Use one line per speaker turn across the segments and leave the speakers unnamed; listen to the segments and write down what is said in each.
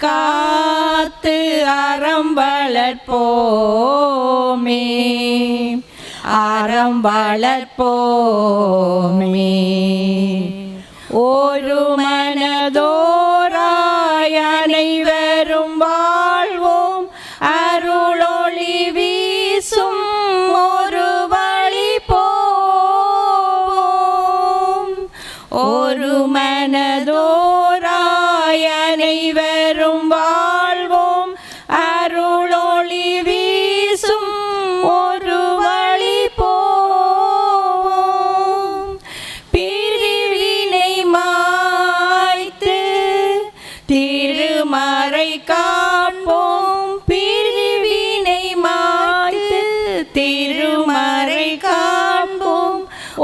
காத்து அறம் வளர்ப்போமே, அறம் வளர்ப்போமே. ஒரு மனதோராய் அனைவரும் வாழ்வோம், அருளொளி வீசும் ஒரு வழி போவோம். ஒரு மனதோராய் அனைவரும் வாழ்வோம், அருளொளி வீசும் ஒரு வழி போவோம். பிரிவினை மாய்த்து திருமறை காண்போம், பிரிவினை மாய்த்து திருமறை காண்போம்.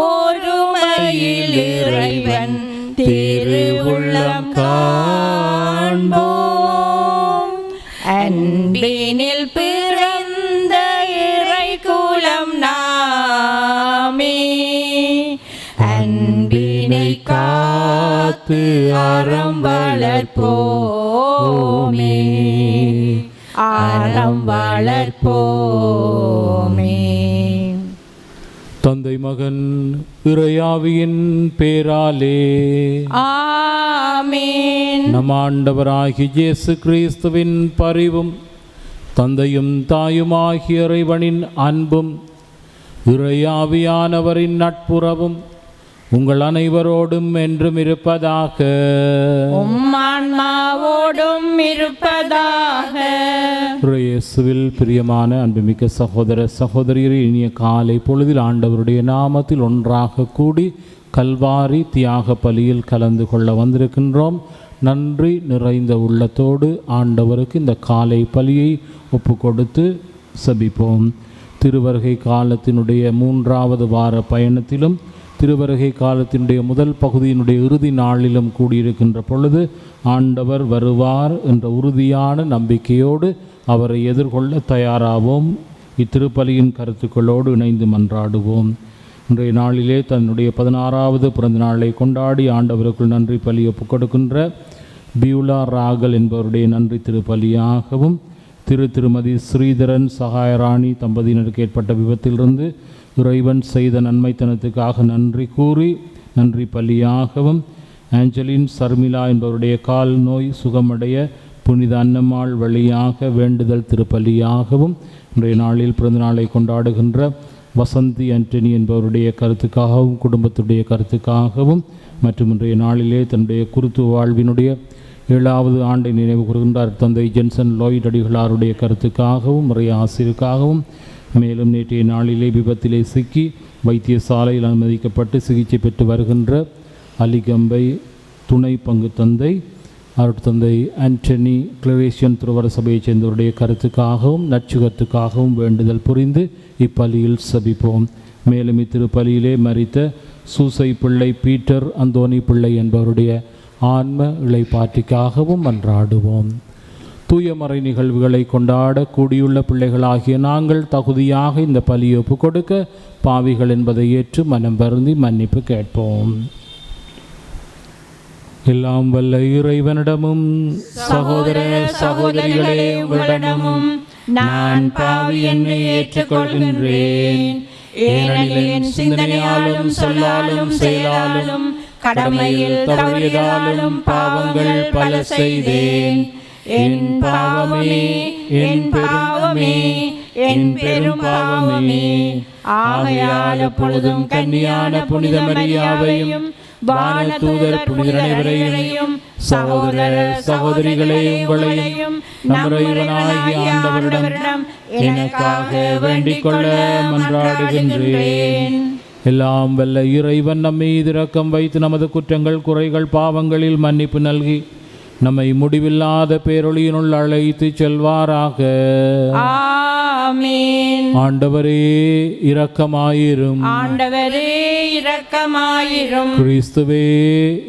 ஒருமையில் இறைவன் திருவுள்ளம் காண்போம். அன்பினில் பிறந்த இறைக்குலம் நாமே, அன்பினை காத்து அறம் வளர்ப்போமே, அறம் வளர்ப்போமே.
தந்தை மகன் இறையாவியின் பேராலே
ஆமென்.
நம் ஆண்டவராகிய இயேசு கிறிஸ்துவின் பரிவும் தந்தையும் தாயுமாகிய இறைவனின் அன்பும் இறையாவியானவரின் நட்புறவும் உங்கள் அனைவரோடும் என்றும் இருப்பதாக.
உம் ஆன்மாவோடும் இருப்பதாக.
இயேசுவில் பிரியமான அன்புமிக்க சகோதர சகோதரியர், இனிய காலை பொழுதில் ஆண்டவருடைய நாமத்தில் ஒன்றாக கூடி கல்வாரி தியாக பலியில் கலந்து கொள்ள வந்திருக்கின்றோம். நன்றி நிறைந்த உள்ளத்தோடு ஆண்டவருக்கு இந்த காலை பலியை ஒப்பு கொடுத்து செபிப்போம். திருவருகை காலத்தினுடைய 3வது வார பயணத்திலும் திருவருகை காலத்தினுடைய முதல் பகுதியினுடைய இறுதி நாளிலும் கூடியிருக்கின்ற பொழுது ஆண்டவர் வருவார் என்ற உறுதியான நம்பிக்கையோடு அவரை எதிர்கொள்ள தயாராவோம். இத்திருப்பலியின் கருத்துக்களோடு இணைந்து மன்றாடுவோம். இன்றைய நாளிலே தன்னுடைய 16வது பிறந்த நாளை கொண்டாடி ஆண்டவருக்குள் நன்றி பலி ஒப்புக் கொடுக்கின்ற பியூலா ராகல் என்பவருடைய நன்றி திருப்பலியாகவும், திருமதி ஸ்ரீதரன் சகாயராணி தம்பதியினருக்கு ஏற்பட்ட விபத்திலிருந்து இறைவன் செய்த நன்மைத்தனத்துக்காக நன்றி கூறி நன்றி பலியாகவும், ஆஞ்சலின் சர்மிளா என்பவருடைய கால் நோய் சுகமடைய புனித அன்னம்மாள் வழியாக வேண்டுதல் திருப்பலியாகவும், இன்றைய நாளில் பிறந்தநாளை கொண்டாடுகின்ற வசந்தி ஆண்டனி என்பவருடைய கருத்துக்காகவும் குடும்பத்துடைய கருத்துக்காகவும் மற்றும் இன்றைய நாளிலே தன்னுடைய குருத்து வாழ்வினுடைய 7வது ஆண்டை நினைவு கூறுகின்றார் தந்தை ஜென்சன் லாய்ட் அடிகளாருடைய கருத்துக்காகவும் முறைய ஆசிரியருக்காகவும், மேலும் நேற்றைய நாளிலே விபத்திலே சிக்கி வைத்தியசாலையில் அனுமதிக்கப்பட்டு சிகிச்சை பெற்று வருகின்ற அலிகம்பை துணை பங்கு தந்தை அருட்தந்தை ஆண்டனி கிளரேஷியன் திருவர சபையைச் சேர்ந்தவருடைய கருத்துக்காகவும் நற்சுகத்துக்காகவும் வேண்டுதல் புரிந்து இப்பலியில் சபிப்போம். மேலும் இத்திருப்பலியிலே மரித்த சூசை பிள்ளை பீட்டர் அந்தோனி பிள்ளை என்பவருடைய ஆன்ம இளைப்பாற்றிக்காகவும் மன்றாடுவோம். தூயமறை நிகழ்வுகளை கொண்டாட கூடியுள்ள பிள்ளைகளாகிய நாங்கள் தகுதியாக இந்த பலியை ஒப்புக் கொடுக்க பாவிகள் என்பதை ஏற்று மனம் வருந்தி மன்னிப்பு கேட்போம். எல்லாம் வல்ல இறைவனிடமும் சகோதர சகோதரிகளே உங்களிடமும் நான் பாவி என்னை ஏற்றுக்கொள்கின்றேன். ஏனெனில் என் சிந்தனையாலும் சொல்லாலும் செயலாலும் கடமையில் தவறியதாலும் பாவங்கள் பல செய்தேன். என் பாவமே, என் பாவமே, என் பெரும் பாவமே. ஆகையால் எப்பொழுதும் கன்னியான புனித மரியாவையும் வானதூதர் புனிதரையும் சகோதர சகோதரிகளே உங்களையும் நம் இறைவனாகிய ஆண்டவரிடம் எனக்காக வேண்டிக் கொள்ள மன்றாடுகின்றேன். எல்லாம் வல்ல இறைவன் நம்மை இரக்கம் வைத்து நமது குற்றங்கள் குறைகள் பாவங்களில் மன்னிப்பு நல்கி நம்மை முடிவில்லாத பேரொளியினுள் அழைத்து செல்வாராக.
ஆமென்.
ஆண்டவரே இரக்கமாயிரும்.
ஆண்டவரே இரக்கமாயிரும்.
கிறிஸ்துவே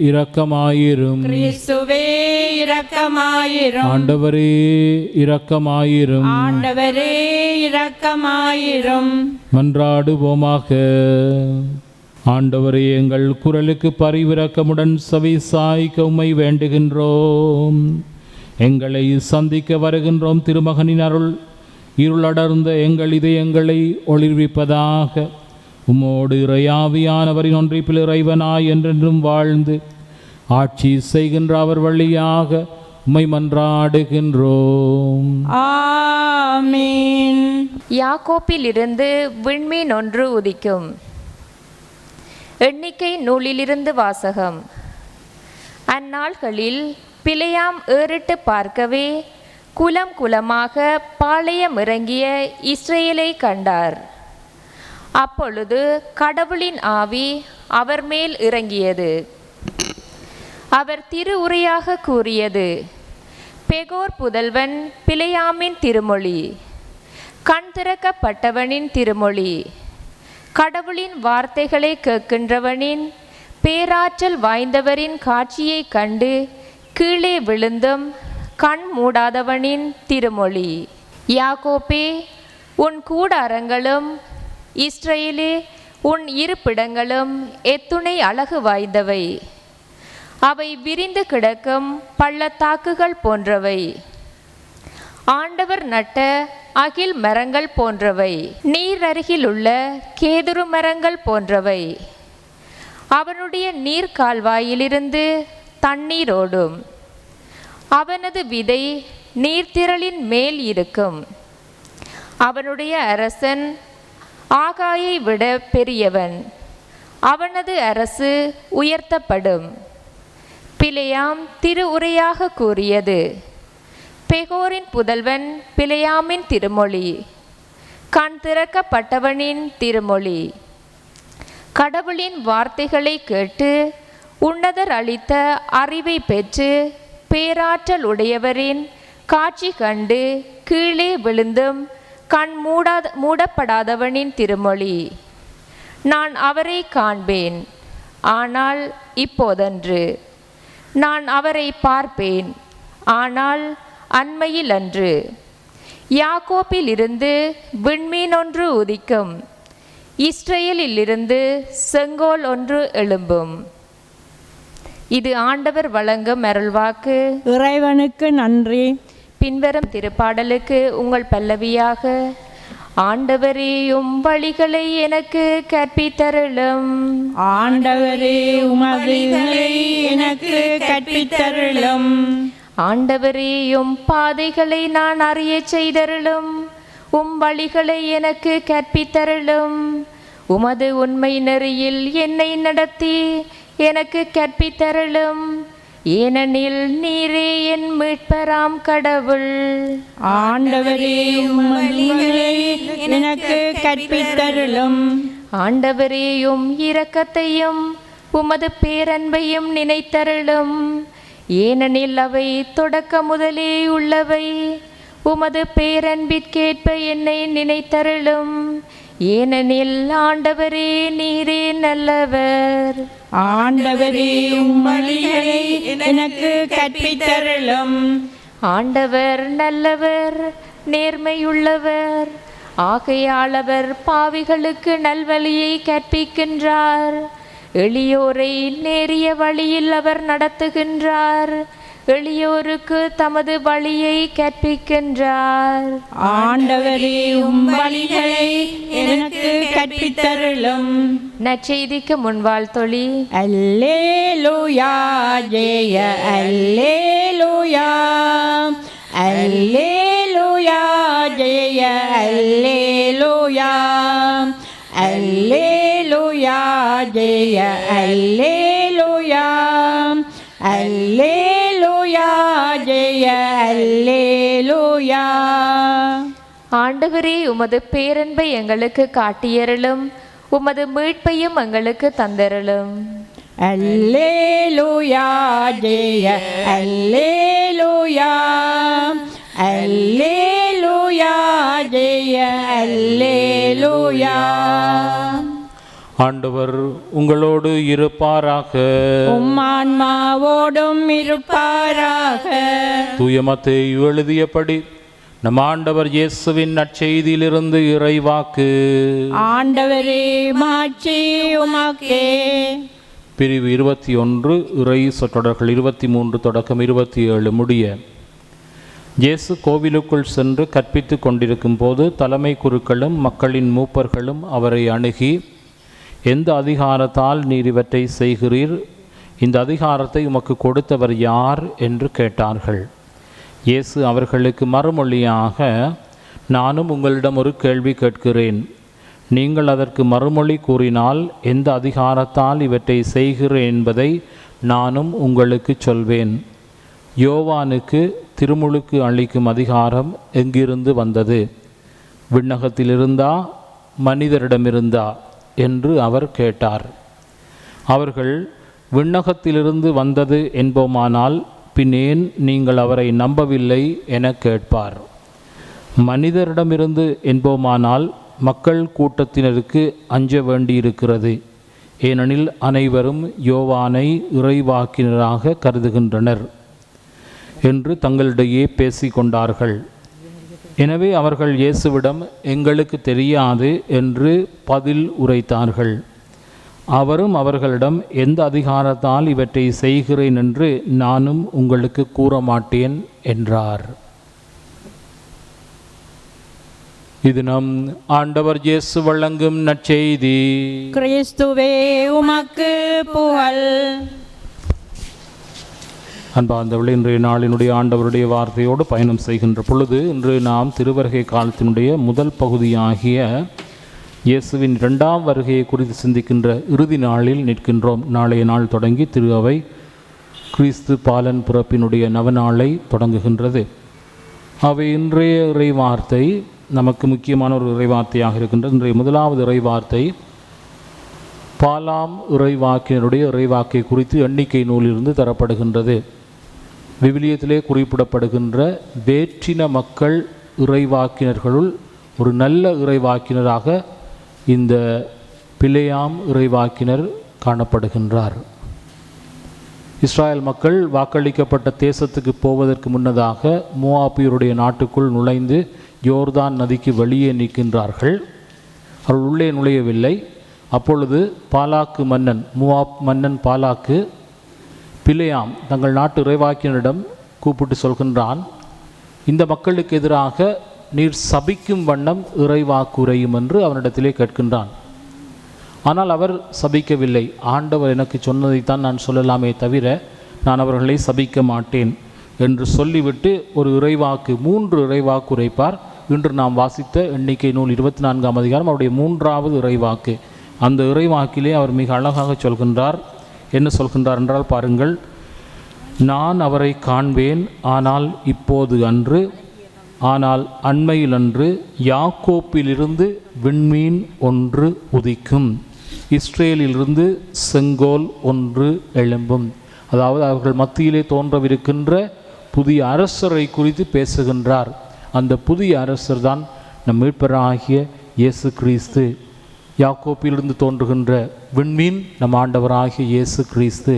இரக்கமாயிரும்.
கிறிஸ்துவே இரக்கமாயிரும்.
ஆண்டவரே இரக்கமாயிரும்.
ஆண்டவரே இரக்கமாயிரும்.
மன்றாடுவோமாக. ஆண்டவரே, எங்கள் குரலுக்கு பரிவிரக்கமுடன் செவி சாய்க்க உம்மை வேண்டுகின்றோம். எங்களை சந்திக்க வருகின்றோம். திருமகனின் அருள் இருளடர்ந்த எங்கள் இதயங்களை ஒளிர்விப்பதாக. உம்மோடு இறையாவியானவரின் ஒன்றிப்பில் இறைவனாய் என்றென்றும் வாழ்ந்து ஆட்சி செய்கின்ற அவர் வழியாக உம்மை மன்றாடுகின்றோம்.
ஆமீன்.
யாக்கோப்பிலிருந்து விண்மீன் ஒன்று உதிக்கும். எண்ணிக்கை நூலிலிருந்து வாசகம். அந்நாள்களில் பிலேயாம் ஏறிட்டு பார்க்கவே குலம் குலமாக பாளையம் இறங்கிய இஸ்ரேலை கண்டார். அப்பொழுது கடவுளின் ஆவி அவர் மேல் இறங்கியது. அவர் திரு உரையாக கூறியது: பெகோர் புதல்வன் பிலேயாமின் திருமொழி, கண் திறக்கப்பட்டவனின் திருமொழி, கடவுளின் வார்த்தைகளை கேட்கின்றவனின், பேராற்றல் வாய்ந்தவரின் காட்சியை கண்டு கீழே விழுந்தும் கண் மூடாதவனின் திருமொழி. யாக்கோப்பே, உன் கூடாரங்களும், இஸ்ரேலே, உன் இருப்பிடங்களும் எத்துணை அழகு வாய்ந்தவை. அவை விரிந்து கிடக்கும் பள்ளத்தாக்குகள் போன்றவை, ஆண்டவர் நட்ட அகில் மரங்கள் போன்றவை, நீர் அருகில் உள்ள கேதுரு மரங்கள் போன்றவை. அவனுடைய நீர் கால்வாயிலிருந்து தண்ணீர் ஓடும். அவனது விதை நீர்த்திரளின் மேல் இருக்கும். அவனுடைய அரசன் ஆகாயை விட பெரியவன். அவனது அரசு உயர்த்தப்படும். பிலேயாம் திரு உரையாக கூறியது: பெகோரின் புதல்வன் பிலேயாமின் திருமொழி, கண் திறக்கப்பட்டவனின் திருமொழி. கடவுளின் வார்த்தைகளை கேட்டு உன்னதர் அளித்த அறிவை பெற்று பேராற்றல் உடையவரின் காட்சி கண்டு கீழே விழுந்தும் கண் மூடப்படாதவனின் திருமொழி. நான் அவரை காண்பேன், ஆனால் இப்போதன்று. நான் அவரை பார்ப்பேன், ஆனால் அண்மையில் அன்று. யாக்கோப்பிலிருந்து விண்மீன் ஒன்று உதிக்கும், இஸ்ரேலிலிருந்து செங்கோல் ஒன்று எழும்பும். இது ஆண்டவர் வழங்கும் அருள்வாக்கு.
இறைவனுக்கு நன்றி.
பின்வரும் திருப்பாடலுக்கு உங்கள் பல்லவியாக: ஆண்டவரேயும் வழிகளை எனக்கு கற்பித்தருளும்.
ஆண்டவரே, உமதுகளை எனக்கு கற்பித்தருளும்.
ஆண்டவரேயும் பாதைகளை நான் அறிய செய்தருளும். உம் வழிகளை எனக்கு கற்பித்தருளும். உமது உண்மை நெறியில் என்னை நடத்தி எனக்கு கற்பித்தருளும். ஏனெனில் நீரே என் மீட்பராம் கடவுள்.
ஆண்டவரே, உமதுகளை எனக்கு கற்பித்தருளும்.
ஆண்டவரேயும் இரக்கத்தையும் உமது பேரன்பையும் நினைத்தருளும். ஏனெனில் அவை தொடக்க முதலே உள்ளவை. உமது பேரன்பிற்கேற்ப என்னை நினைத்தருளும். ஏனெனில் ஆண்டவரே நீரே நல்லவர்.
ஆண்டவரே, உம்வழிகளை எனக்கு கற்பித்தருளும்.
ஆண்டவர் நல்லவர், நேர்மையுள்ளவர். ஆகையால் அவர் பாவிகளுக்கு நல்வழியை கற்பிக்கின்றார். எளியோரை நேரிய வழியில் அவர் நடத்துகின்றார். எளியோருக்கு தமது வழியை கற்பிக்கின்றார்.
ஆண்டவரே, உம்வழிகளை எனக்கு கற்பித்தருளும்.
நற்செய்திக்கு முன்வாழ்த்தொழி.
அல்லேலூயா, ஜெய அல்லேலூயா, அல்லேலூயா, ஜெய அல்லேலூயா, அல்லேலூயா, ஜெய அல்லேலூயா, அல்லேலூயா, ஜெய அல்லேலூயா.
ஆண்டவரே, உமது பேரன்பை எங்களுக்கு காட்டியருளும். உமது மீட்பையும் எங்களுக்கு தந்தருளும்.
அல்லேலூயா, ஜெய அல்லேலூயா, அல்லேலூயா, ஜெய அல்லேலூயா.
ஆண்டவர் உங்களோடு இருப்பாராக.
உம்மான்மாவோடும் இருப்பாராக.
தூய மத்தேயு எழுதியபடி நம் ஆண்டவர் இயேசுவின் நற்செய்தியிலிருந்து இறைவாக்கு.
ஆண்டவரே, மாட்சி உமக்கே.
பிரிவு 21 இறை சொற்றொடர்கள் 23 தொடக்கம் 27 முடிய. இயேசு கோவிலுக்குள் சென்று கற்பித்து கொண்டிருக்கும் போது தலைமை குருக்களும் மக்களின் மூப்பர்களும் அவரை அணுகி, எந்த அதிகாரத்தால் நீர் இவற்றை செய்கிறீர்? இந்த அதிகாரத்தை உமக்கு கொடுத்தவர் யார் என்று கேட்டார்கள். இயேசு அவர்களுக்கு மறுமொழியாக, நானும் உங்களிடம் ஒரு கேள்வி கேட்கிறேன். நீங்கள் அதற்கு மறுமொழி கூறினால் எந்த அதிகாரத்தால் இவற்றை செய்கிறேன் என்பதை நானும் உங்களுக்கு சொல்வேன். யோவானுக்கு திருமுழுக்கு அளிக்கும் அதிகாரம் எங்கிருந்து வந்தது? விண்ணகத்திலிருந்தா மனிதரிடமிருந்தா என்று அவர் கேட்டார். அவர்கள், விண்ணகத்திலிருந்து வந்தது என்போமானால் பின்னேன் நீங்கள் அவரை நம்பவில்லை என கேட்பார். மனிதரிடமிருந்து என்போமானால் மக்கள் கூட்டத்தினருக்கு அஞ்ச வேண்டியிருக்கிறது. ஏனெனில் அனைவரும் யோவானை இறைவாக்கினராக கருதுகின்றனர் என்று தங்களிடையே பேசிக்கொண்டார்கள். எனவே அவர்கள் இயேசுவிடம், எங்களுக்கு தெரியாது என்று பதில் உரைத்தார்கள். அவரும் அவர்களிடம், எந்த அதிகாரத்தால் இவற்றை செய்கிறேன் என்று நானும் உங்களுக்கு கூற மாட்டேன் என்றார். இது நம் ஆண்டவர் இயேசு வழங்கும் நற்செய்தி.
கிறிஸ்துவே உமக்கு புகழ்.
அன்பார்ந்தவர்களே, இன்றைய நாளினுடைய ஆண்டவருடைய வார்த்தையோடு பயணம் செய்கின்ற பொழுது இன்று நாம் திருவருகை காலத்தினுடைய முதல் பகுதியாகிய இயேசுவின் 2ஆம் வருகையை குறித்து சிந்திக்கின்ற இறுதி நாளில் நிற்கின்றோம். நாளைய நாள் தொடங்கி திரு அவை கிறிஸ்து பாலன் பிறப்பினுடைய நவநாளை தொடங்குகின்றது. அவை இன்றைய இறைவார்த்தை நமக்கு முக்கியமான ஒரு இறைவார்த்தையாக இருக்கின்றது. இன்றைய முதலாவது இறைவார்த்தை பாலாம் இறைவாக்கினருடைய இறைவாக்கை குறித்து எண்ணிக்கை நூலிலிருந்து தரப்படுகின்றது. விவிலியத்திலே குறிப்பிடப்படுகின்ற வேற்றின மக்கள் இறைவாக்கினர்களுள் ஒரு நல்ல இறைவாக்கினராக இந்த பிலேயாம் இறைவாக்கினர் காணப்படுகின்றார். இஸ்ராயல் மக்கள் வாக்களிக்கப்பட்ட தேசத்துக்கு போவதற்கு முன்னதாக மோவாபியருடைய நாட்டுக்குள் நுழைந்து யோர்தான் நதிக்கு வெளியே நிற்கின்றார்கள். அவர்கள் உள்ளே நுழையவில்லை. அப்பொழுது பாலாக்கு மன்னன், மோவாப் மன்னன் பாலாக்கு பிலேயாம் தங்கள் நாட்டு இறைவாக்கினரிடம் கூப்பிட்டு சொல்கின்றான், இந்த மக்களுக்கு எதிராக நீர் சபிக்கும் வண்ணம் இறைவாக்குரையும் என்று அவனிடத்திலே கேட்கின்றான். ஆனால் அவர் சபிக்கவில்லை. ஆண்டவர் எனக்கு சொன்னதைத்தான் நான் சொல்லலாமே தவிர நான் அவர்களை சபிக்க மாட்டேன் என்று சொல்லிவிட்டு ஒரு இறைவாக்கு, 3 இறைவாக்கு உரைப்பார். இன்று நாம் வாசித்த எண்ணிக்கை நூல் 24ஆம் அதிகாரம் அவருடைய 3வது இறைவாக்கு. அந்த இறைவாக்கிலே அவர் மிக அழகாக சொல்கின்றார். என்ன சொல்கின்றார் என்றால் பாருங்கள், நான் அவரை காண்பேன், ஆனால் இப்போது அன்று, ஆனால் அண்மையில் அன்று யாக்கோப்பிலிருந்து விண்மீன் ஒன்று உதிக்கும், இஸ்ரேலிலிருந்து செங்கோல் ஒன்று எழும்பும். அதாவது அவர்கள் மத்தியிலே தோன்றவிருக்கின்ற புதிய அரசரை குறித்து பேசுகின்றார். அந்த புதிய அரசர் தான் நம் மீட்பராகிய இயேசு கிறிஸ்து. யாக்கோப்பிலிருந்து தோன்றுகின்ற விண்மீன் நம் ஆண்டவராகிய இயேசு கிறிஸ்து.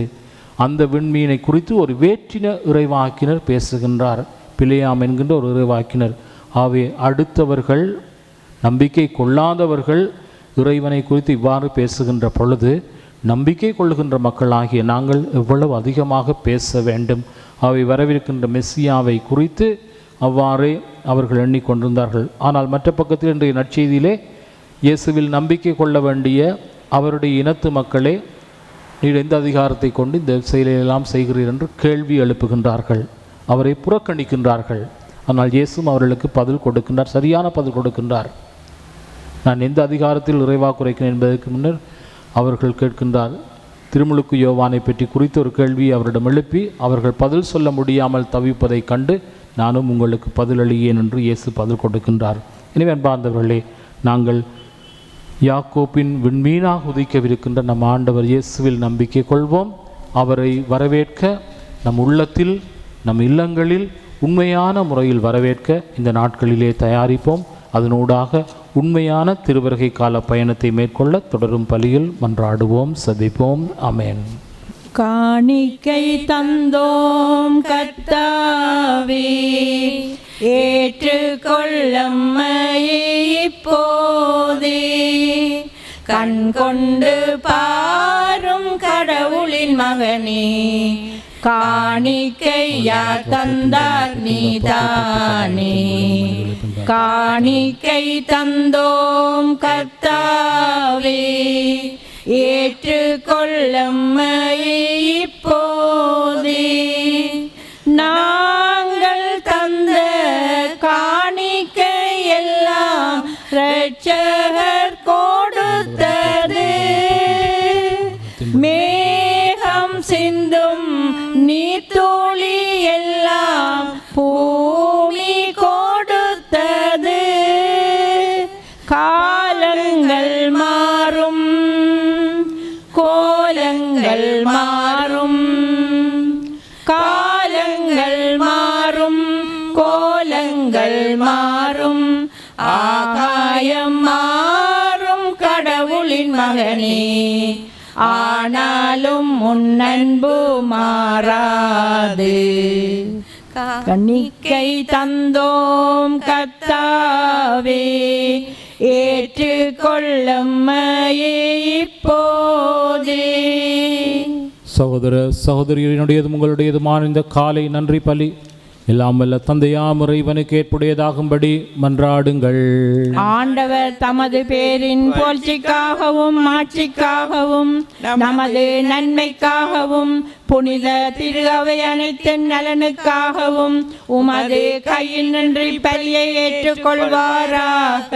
அந்த விண்மீனை குறித்து ஒரு வேற்றின இறைவாக்கினர் பேசுகின்றார், பிலேயாம் என்கின்ற ஒரு இறைவாக்கினர். ஆகவே அடுத்தவர்கள், நம்பிக்கை கொள்ளாதவர்கள் இறைவனை குறித்து இவ்வாறு பேசுகின்ற பொழுது நம்பிக்கை கொள்ளுகின்ற மக்களாகிய நாங்கள் எவ்வளவு அதிகமாக பேச வேண்டும். அவை வரவிருக்கின்ற மெஸ்ஸியாவை குறித்து அவ்வாறே அவர்கள் எண்ணிக்கொண்டிருந்தார்கள். ஆனால் மற்ற பக்கத்தில் இன்றைய நற்செய்தியிலே இயேசுவில் நம்பிக்கை கொள்ள வேண்டிய அவருடைய இனத்து மக்களே, நீர் எந்த அதிகாரத்தை கொண்டு இந்த செயலையெல்லாம் செய்கிறீர் என்று கேள்வி எழுப்புகின்றார்கள், அவரை புறக்கணிக்கின்றார்கள். ஆனால் இயேசுவும் அவர்களுக்கு பதில் கொடுக்கின்றார், சரியான பதில் கொடுக்கின்றார். நான் எந்த அதிகாரத்தில் இறைவாக்குரைக்கிறேன் என்பதற்கு முன்னர் அவர்கள் கேட்கின்றார். திருமுழுக்கு யோவானை பற்றி குறித்து ஒரு கேள்வியை அவரிடம் எழுப்பி அவர்கள் பதில் சொல்ல முடியாமல் தவிப்பதை கண்டு நானும் உங்களுக்கு பதிலளியேன் என்று இயேசு பதில் கொடுக்கின்றார். எனவே அன்பார்ந்தவர்களே, நாங்கள் யாக்கோப்பின் விண்மீனாக உதிக்கவிருக்கின்ற நம் ஆண்டவர் இயேசுவில் நம்பிக்கை கொள்வோம். அவரை வரவேற்க நம் உள்ளத்தில், நம் இல்லங்களில் உண்மையான முறையில் வரவேற்க இந்த நாட்களிலே தயாரிப்போம். அதனூடாக உண்மையான திருவருகை கால பயணத்தை மேற்கொள்ள தொடரும் பலியில் மன்றாடுவோம், சதிப்போம். ஆமென்.
காணிக்கை தந்தோம் கர்த்தாவே, ஏற்றுக்கொள்ளம்மையே இப்போதே. கண் கொண்டு பாரும் கடவுளே, கடவுளின் மகனே, காணிக்கையா தந்தார் நீதானே. காணிக்கை தந்தோம் கர்த்தாவே, ஏற்றுக்கொள்ளம்மையை இப்போதே. நாங்கள் தந்த காணிக்கை எல்லாம் இரட்சகர் கொடுத்தது. மேகம் சிந்தும் நீர்த்துளி எல்லாம் பூமி கொடுத்தது. காலங்கள் மாறும், கோலங்கள் மாறும், காலங்கள் மாறும், கோலங்கள் மாறும், ஆகாயம் மாறும் கடவுளின் மகனே, ஆனாலும் முன்னன்பு மாறாது. காணிக்கை தந்தோம் கர்த்தாவே, ஏற்றுக்கொள்ளம்மையை இப்போதே.
சகோதர சகோதரியினுடையதும் உங்களுடையதுமான இந்த காலை நன்றி பலி எல்லாம் வல்ல தந்தையாம் இறைவனுக்கு ஏற்புடையதாகும்படி மன்றாடுங்கள்.
ஆண்டவர் தமது பேரின் புகழ்ச்சிக்காகவும் ஆட்சிக்காகவும் நமது நன்மைக்காகவும் புனித திரு அவை அனைத்தின் நலனுக்காகவும் உமது கையில் நின்று பலியை ஏற்றுக்கொள்வாராக.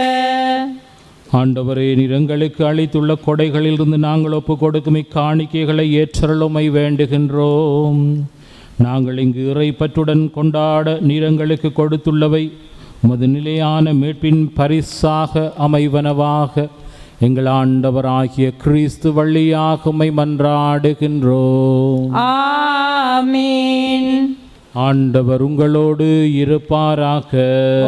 ஆண்டவரே, நீர் எங்களுக்கு அளித்துள்ள கொடைகளிலிருந்து நாங்கள் ஒப்புக் கொடுக்கும் இக்காணிக்கைகளை ஏற்றருளுமை வேண்டுகின்றோம். நாங்கள் இங்கு இறைப்பற்றுடன் கொண்டாட நீர் எங்களுக்கு கொடுத்துள்ளவை உமது நிலையான மீட்பின் பரிசாக அமைவனவாக எங்கள் ஆண்டவராகிய கிறிஸ்து வழியாக உம்மை மன்றாடுகின்றோம்.
ஆமென்.
ஆண்டவர் உங்களோடு இருப்பாராக.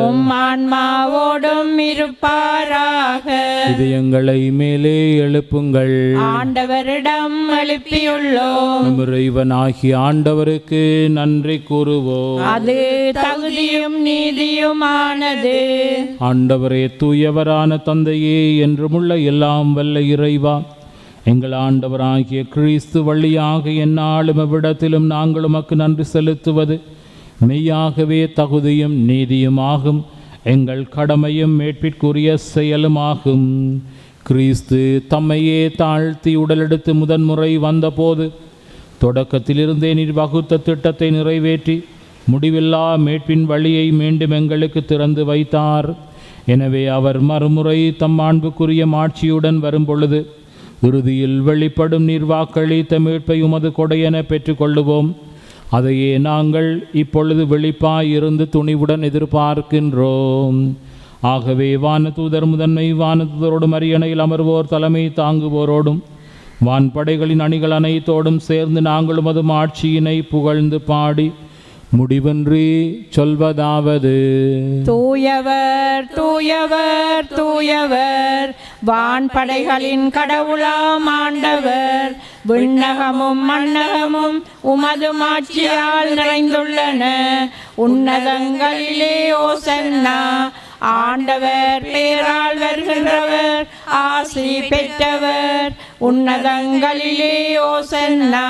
உம் ஆன்மாவோடும் இருப்பாராக.
இதயங்களை மேலே எழுப்புங்கள்.
ஆண்டவரிடம் எழுப்பியுள்ளோம்.
நம் இறைவனாகிய ஆண்டவருக்கு நன்றி கூறுவோம்.
அது தகுதியும் நீதியுமானது.
ஆண்டவரே, தூயவரான தந்தையே, என்றுமுள்ள எல்லாம் வல்ல இறைவா, எங்கள் ஆண்டவராகிய கிறிஸ்து வழியாக எந்நாளும் எவ்விடத்திலும் நாங்கள் உமக்கு நன்றி செலுத்துவது மெய்யாகவே தகுதியும் நீதியுமாகும். எங்கள் கடமையும் மேற்பிற்குரிய செயலுமாகும். கிறிஸ்து தம்மையே தாழ்த்தி உடலெடுத்து முதன்முறை வந்தபோது தொடக்கத்திலிருந்தே நீர் வகுத்த திட்டத்தை நிறைவேற்றி முடிவில்லா மேற்பின் வழியை மீண்டும் எங்களுக்கு திறந்து வைத்தார். எனவே அவர் மறுமுறை தம் மாண்புக்குரிய மாட்சியுடன் வரும்பொழுது இறுதியில் வெளிப்படும் நீர் வாக்களித்த மீட்பை உமது கொடையென பெற்றுக்கொள்ளுவோம். அதையே நாங்கள் இப்பொழுது வெளிப்பாயிருந்து துணிவுடன் எதிர்பார்க்கின்றோம். ஆகவே வானதூதர் முதன்மை வானதூதரோடும் அரியணையில் அமர்வோர் தலைமை தாங்குவோரோடும் வான்படைகளின் அணிகள் அனைத்தோடும் சேர்ந்து நாங்கள் உமது ஆட்சியினை புகழ்ந்து பாடி முடிவின்றி சொல்வதாவது:
தூயவர் தூயவர் தூயவர், வான்படைகளின் கடவுளாம் ஆண்டவர். விண்ணகமும் மண்ணகமும் உமது மாட்சியால் நிறைந்துள்ளன. உன்னதங்களிலே ஓசன்னா. ஆண்டவர் பேரால் வருகின்றவர் ஆசி பெற்றவர். உன்னதங்களிலே ஓசன்னா.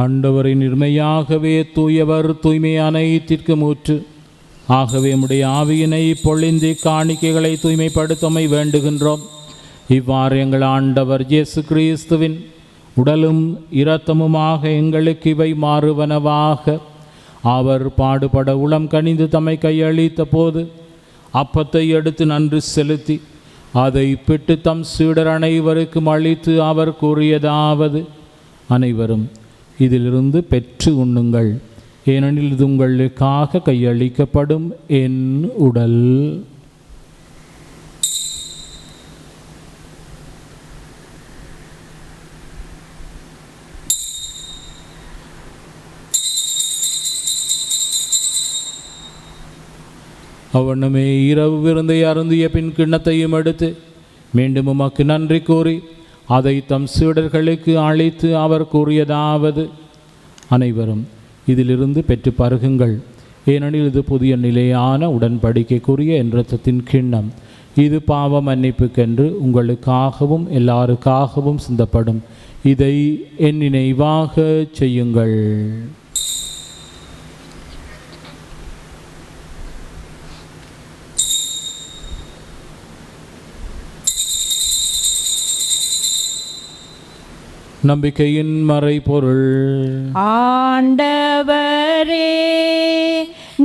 ஆண்டவரை நிர்மையாகவே தூயவர், தூய்மை அனைத்திற்கு மூற்று. ஆகவே உம்முடைய ஆவியினை பொழிந்தி காணிக்கைகளை தூய்மைப்படுத்தமை வேண்டுகின்றோம். இவ்வாறு எங்கள் ஆண்டவர் இயேசு கிறிஸ்துவின் உடலும் இரத்தமுமாக எங்களுக்கு இவை மாறுவனவாக. அவர் பாடுபட உளம் கனிந்து தம்மை கையளித்த போது அப்பத்தை எடுத்து நன்றி செலுத்தி அதை பிட்டு தம் சீடர் அனைவருக்கும் அளித்து அவர் கூறியதாவது: அனைவரும் இதிலிருந்து பெற்று உண்ணுங்கள், ஏனெனில் இது உங்களுக்காக கையளிக்கப்படும் என் உடல். அவனுமே இரவு விருந்தை அருந்திய பின் கிண்ணத்தையும் எடுத்து மீண்டும் உமக்கு நன்றி கூறி அதை தம் சீடர்களுக்கு அளித்து அவர் கூறியதாவது: அனைவரும் இதிலிருந்து பெற்று பருகுங்கள், ஏனெனில் இது புதிய நிலையான உடன்படிக்கைக்குரிய என் இரத்தத்தின் கிண்ணம். இது பாவ மன்னிப்புக்கென்று உங்களுக்காகவும் எல்லாருக்காகவும் சிந்தப்படும். இதை என் நினைவாக செய்யுங்கள். நம்பிக்கையின் மறைபொருள்.
ஆண்டவரே,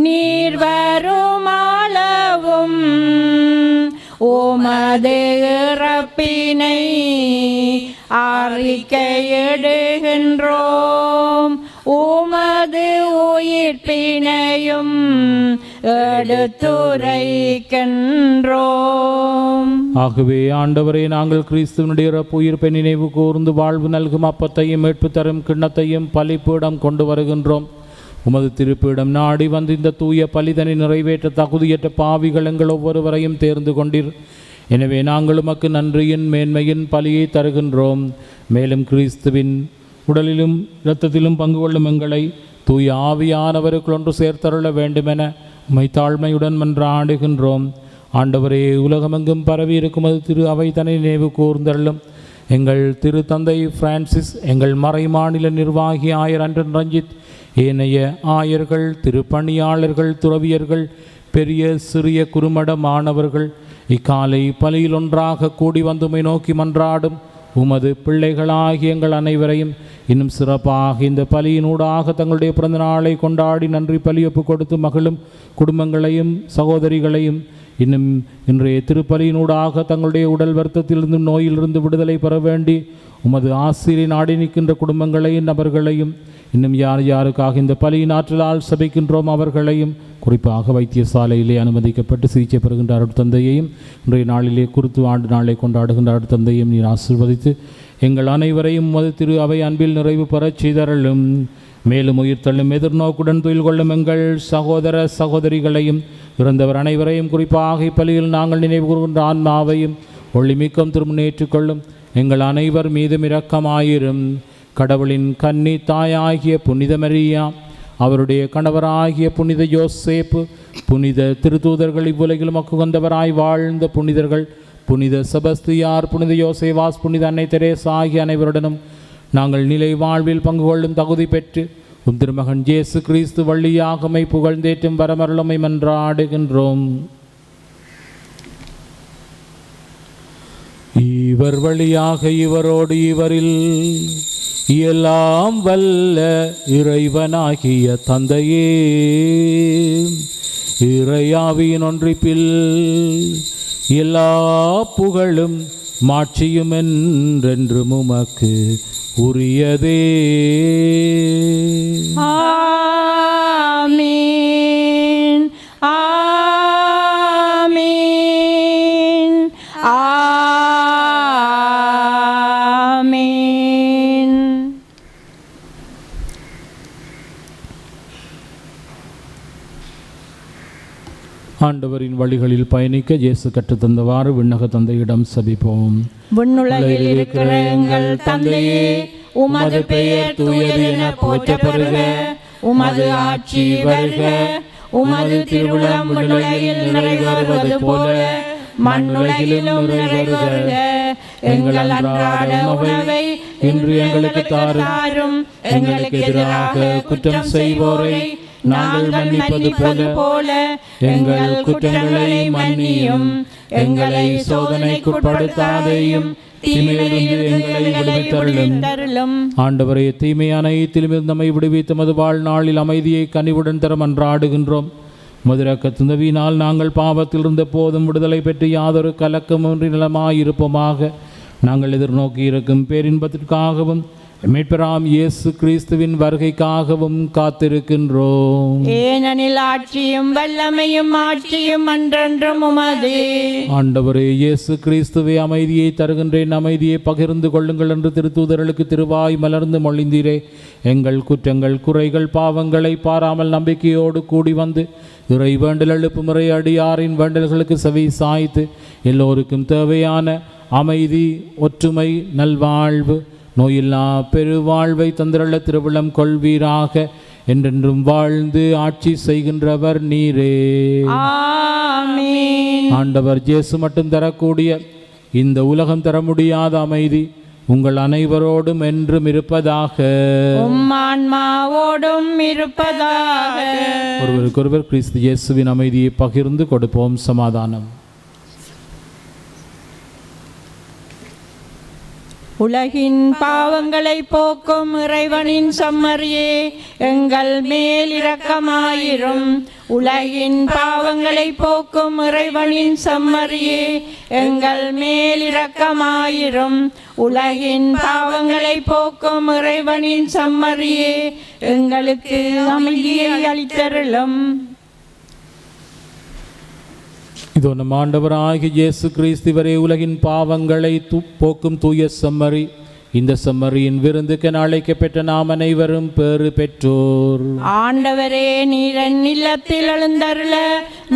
நீர் வருமாளவும் உமது இறப்பினை அறிக்கையிடுகின்றோம், உமது உயிர்ப்பினையும் எடுத்துரைக்கின்றோம்.
ஆகவே ஆண்டவரே, நாங்கள் கிறிஸ்துவனுடைய இறப்பு உயிர்ப்பை நினைவு கூர்ந்து வாழ்வு நல்கும் அப்பத்தையும் மீட்பு தரும் கிண்ணத்தையும் பலிப்பீடம் கொண்டு வருகின்றோம். உமது திருப்பீடம் நாடி வந்து இந்த தூய பலிதனை நிறைவேற்ற தகுதியற்ற பாவிகள் எங்கள் ஒவ்வொருவரையும் தேர்ந்து கொண்டீர். எனவே நாங்கள் உமக்கு நன்றியின் மேன்மையின் பலியை தருகின்றோம். மேலும் கிறிஸ்துவின் உடலிலும் இரத்தத்திலும் பங்கு கொள்ளும் எங்களை தூய ஆவியானவருக்கு ஒன்று சேர்த்தருள வேண்டுமென உம்மை தாழ்மையுடன் மன்றாடுகின்றோம். ஆண்டவரே, உலகமெங்கும் பரவி இருக்கும் அது திரு அவை தன்னை நினைவு கூர்ந்தருளும். எங்கள் திரு தந்தை பிரான்சிஸ், எங்கள் மறை மாநில நிர்வாகி ஆயர் அன்டன் ரஞ்சித், ஏனைய ஆயர்கள், திருப்பணியாளர்கள், துறவியர்கள், பெரிய சிறிய குறுமட மாணவர்கள் இக்காலை பலியில் ஒன்றாக கூடி வந்துமை நோக்கி மன்றாடும் உமது பிள்ளைகளாகிய எங்கள் அனைவரையும் இன்னும் சிறப்பாக இந்த பலியினூடாக தங்களுடைய பிறந்த நாளை கொண்டாடி நன்றி பலியொப்பு கொடுத்து மகிழும் குடும்பங்களையும் சகோதரிகளையும் இன்னும் இன்றைய திருப்பலியினூடாக தங்களுடைய உடல் வருத்தத்திலிருந்தும் நோயிலிருந்து விடுதலை பெற வேண்டி உமது ஆசிரியை நாடி நிற்கின்ற குடும்பங்களையும் நபர்களையும் இன்னும் யார் யாருக்காக இந்த பலியின் ஆற்றலால் சபிக்கின்றோம் அவர்களையும், குறிப்பாக வைத்தியசாலையிலே அனுமதிக்கப்பட்டு சிகிச்சை பெறுகின்ற அருட்தந்தையையும் இன்றைய நாளிலே குருத்து ஆண்டு நாளை கொண்டாடுகின்ற அருட்தந்தையும் நீர் ஆசீர்வதித்து எங்கள் அனைவரையும் உமது திரு அவை அன்பில் நிறைவு பெறச் செய்தருளும். மேலும் உயிர் தள்ளும் எதிர்நோக்குடன் துயில் கொள்ளும் எங்கள் சகோதர சகோதரிகளையும் இறந்தவர் அனைவரையும், குறிப்பாக இப்பலியில் நாங்கள் நினைவு கூறுகின்ற ஆன்மாவையும் ஒளிமிக்கம் திருமுன்னேற்றுக்கொள்ளும். எங்கள் அனைவர் மீதும் இரக்கமாயிரும். கடவுளின் கன்னி தாயாகிய புனித மரியா, அவருடைய கணவராகிய புனித யோசேப்பு, புனித திருத்தூதர்கள், இவ்வுலகில் மக்குகந்தவராய் வாழ்ந்த புனிதர்கள், புனித செபஸ்தியார், புனித யோசேவாஸ், புனித அன்னை தெரேசா ஆகிய அனைவருடனும் நாங்கள் நிலை வாழ்வில் பங்கு கொள்ளும் தகுதி பெற்று உம் திருமகன் இயேசு கிறிஸ்து வழியாகமை புகழ்ந்தேற்றும் வரமருளமை மன்றாடுகின்றோம். இவர் வழியாக இவரோடு இவரில் எல்லாம் வல்ல இறைவனாகிய தந்தையே, இறையாவியின் ஒன்றிப்பில் எல்லா புகழும் மாட்சியும் என்றென்றும் உமக்கு உரியதே.
ஆமீன், ஆமீன், ஆமீன்.
ஆண்டவரின் வழிகளில் பயணிக்க இயேசு கற்றுத்தந்தவாறு விண்ணக தந்தையிடம் சபிப்போம்.
விண்ணுலகில் இருக்கிற எங்கள் தந்தையே, உமது பெயர் தூயது என போற்றப்படுக, உமது ஆட்சி வருக, உமது திருவுளம் விண்ணுலகில் நிறைவேறுவது போல மண்ணுலகிலும் நிறைவேறுக. எங்கள் அன்றாட உணவை இன்று எங்களுக்கு தாரும், எங்களுக்கு எதிராக குற்றம் செய்வோரை நாங்கள் மன்னிப்பது போல எங்கள் குற்றங்களை மன்னியும், எங்களை சோதனைக்குட்படுத்தாதேயும், தீமையிலிருந்து எங்களை விடுவித்தருளும்.
ஆண்டவரே, தீமையான அனைத்திலுமிருந்து நம்மை விடுவித்து மது வாழ்நாளில் அமைதியை கனிவுடன் தர மன்றாடுகின்றோம். மதுரக்க துந்தவினால் நாங்கள் பாவத்தில் இருந்த போதும் விடுதலை பெற்று யாதொரு கலக்கமின்றி நிலமாயிருப்போமாக. நாங்கள் எதிர்நோக்கி இருக்கும் பேரின்பத்திற்காகவும் மீட்பராம் இயேசு கிறிஸ்துவின் வருகைக்காகவும் காத்திருக்கின்றோம்.
ஏனெனில் ஆட்சியும் வல்லமையும் ஆட்சியும் அன்றென்றும் உமதே.
ஆண்டவரே இயேசு கிறிஸ்துவே, அமைதியை தருகின்றேன், அமைதியை பகிர்ந்து கொள்ளுங்கள் என்று திருத்தூதர்களுக்கு திருவாய் மலர்ந்து மொழிந்தீரே. எங்கள் குற்றங்கள் குறைகள் பாவங்களை பாராமல் நம்பிக்கையோடு கூடி வந்து இறை வேண்டல் எழுப்பு முறை அடியாரின் வேண்டல்களுக்கு செவி சாய்த்து எல்லோருக்கும் தேவையான அமைதி, ஒற்றுமை, நல்வாழ்வு, நோயில்லா பெருவாழ்வை தந்திரள்ள திருவிழம் கொள்வீராக. என்றென்றும் வாழ்ந்து ஆட்சி செய்கின்றவர் நீரே.
ஆமென்.
ஆண்டவர் இயேசு மட்டும் தரக்கூடிய இந்த உலகம் தர முடியாத அமைதி உங்கள் அனைவரோடும் என்றும் இருப்பதாக.
ஆன்மாவோடும் இருப்பதாக.
ஒருவருக்கொருவர் கிறிஸ்து இயேசுவின் அமைதியை பகிர்ந்து கொடுப்போம். சமாதானம்.
உலகின் பாவங்களை போக்கும் இறைவனின் செம்மறியே, எங்கள் மேல் இரக்கமாயிரும். உலகின் பாவங்களை போக்கும் இறைவனின் செம்மறியே, எங்கள் மேல் இரக்கமாயிரும். உலகின் பாவங்களை போக்கும் இறைவனின் செம்மறியே, எங்களுக்கு அமைதியை அளித்தருளும்.
இதோ நம் ஆண்டவராகிய இயேசு கிறிஸ்து வரை உலகின் பாவங்களை போக்கும் தூய செம்மறி. இந்த செம்மறியின் விருந்துக்கு அழைக்கப்பட்ட நாம் அனைவரும் பேறு பெற்றோர்.
ஆண்டவரே, நீர் என் இல்லத்தில் எழுந்தருள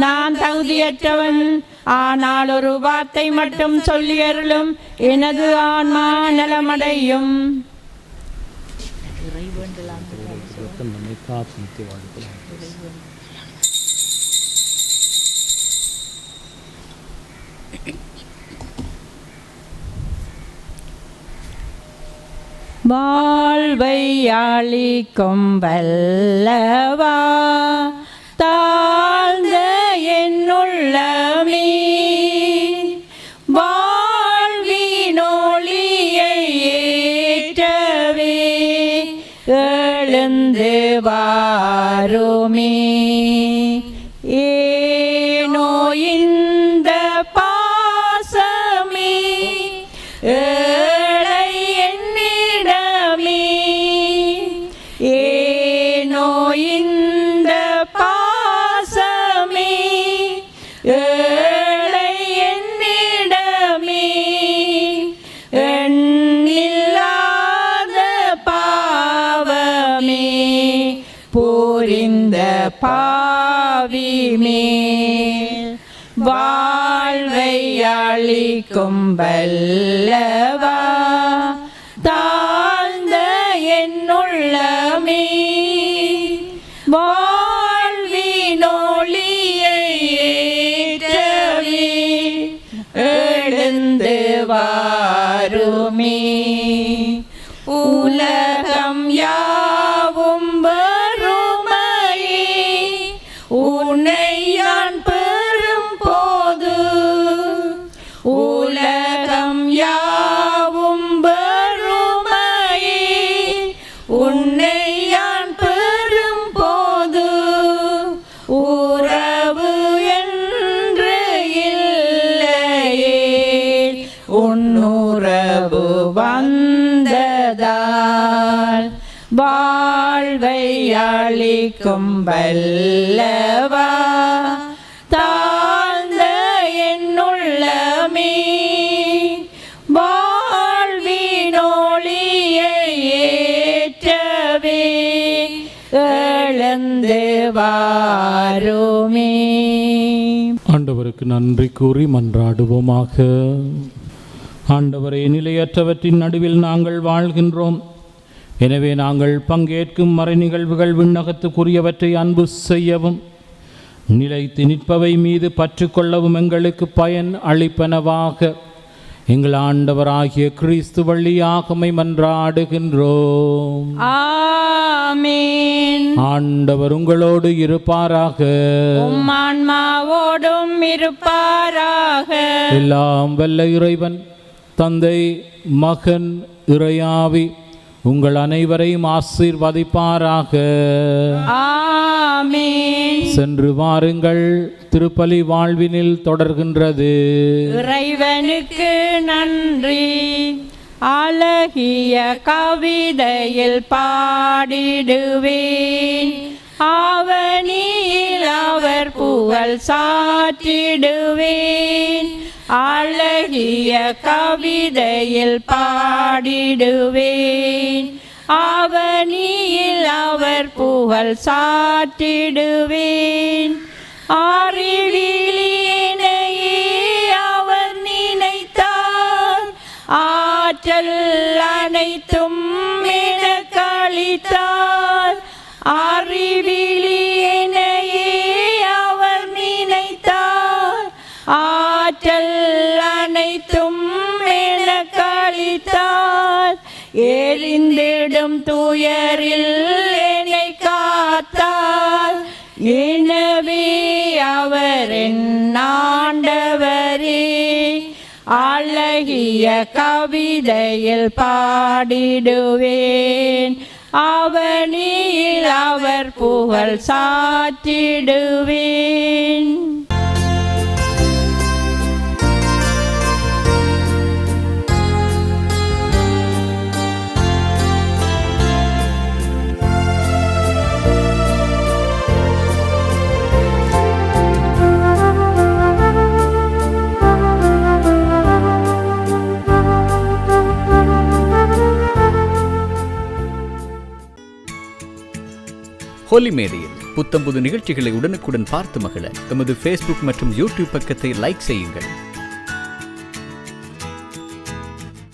நான் தகுதியற்றவன். ஆனால் ஒரு வார்த்தை மட்டும் சொல்லி அருளும், எனது ஆன்மா நலமடையும். வாழ்வை அளிக்கும் வல்லவா, தாழ்ந்த என்னுள்ளமே, வாழ்வின் ஒளியை ஏற்றவே எழுந்து வாருமே. ஏனோ இந்த பாசமே ஏழை என்னிடமே, ஏனோ இந்த பாசமே ஏழை என்னிடமே, எண்ணில்லாத பாவமே புரிந்த பாவிமே, வாழ்வை அளிக்கும் வல்லவா, தாழ்ந்த என்னுள்ளமே, வாழ்வின் ஒளியை ஏற்றவே எழுந்து வாருமே. உலகம் யாவும் வறுமையே, உன்னை யான் பெறும் போது, உலகம் யாவும் வறுமையே, உன்னை யான் பெறும் போது, உறவு என்று இல்லையே, உன்னுறவு வந்ததால் வாழ்வை அளிக்கும் வல்லவா, தாழ்ந்த என்னுள்ளமே, வாழ்வின் ஒளியை ஏற்றவே எழுந்து வாருமே.
ஆண்டவருக்கு நன்றி கூறி மன்றாடுவோமாக. ஆண்டவரே, நிலையற்றவற்றின் நடுவில் நாங்கள் வாழ்கின்றோம். எனவே நாங்கள் பங்கேற்கும் மறை நிகழ்வுகள் விண்ணகத்துக்குரியவற்றை அன்பு செய்யவும், நிலைத்து நிற்பவை மீது பற்று கொள்ளவும் எங்களுக்கு பயன் அளிப்பனவாக எங்கள் ஆண்டவராகிய கிறிஸ்து வழியாக மன்றாடுகின்றோம்.
ஆமென்.
ஆண்டவர் உங்களோடு இருப்பாராக.
உம் ஆன்மாவோடும் இருப்பாராக.
எல்லாம் வல்ல இறைவன் தந்தை, மகன், இறையாவி உங்கள் அனைவரையும் ஆசீர்வதிப்பாராக.
ஆமென்.
சென்று வாருங்கள், திருப்பலி வாழ்வினில் தொடர்கின்றது.
இறைவனுக்கு நன்றி. அழகிய கவிதையில் பாடிடுவேன், அவனியில் அவர் புகழ் சாற்றிடுவேன். அழகிய கவிதையில் பாடிடுவேன், அவனியில் அவர் புகழ் சாற்றிடுவேன். அறிவிலியினையே அவர் நினைத்தார், ஆற்றல் அனைத்தும் எனக்கு அளித்தார். எரிந்திடும் துயரில் என்னை காத்தார். எனவே அவர் என் ஆண்டவரே, அழகிய கவிதையில் பாடிடுவேன். அவனியில் அவர் புகழ் சாற்றிடுவேன்.
ஹோலி மேடையில் புத்தம்புது நிகழ்ச்சிகளை உடனுக்குடன் பார்த்து மகிழ எமது ஃபேஸ்புக் மற்றும் யூடியூப் பக்கத்தை லைக் செய்யுங்கள்.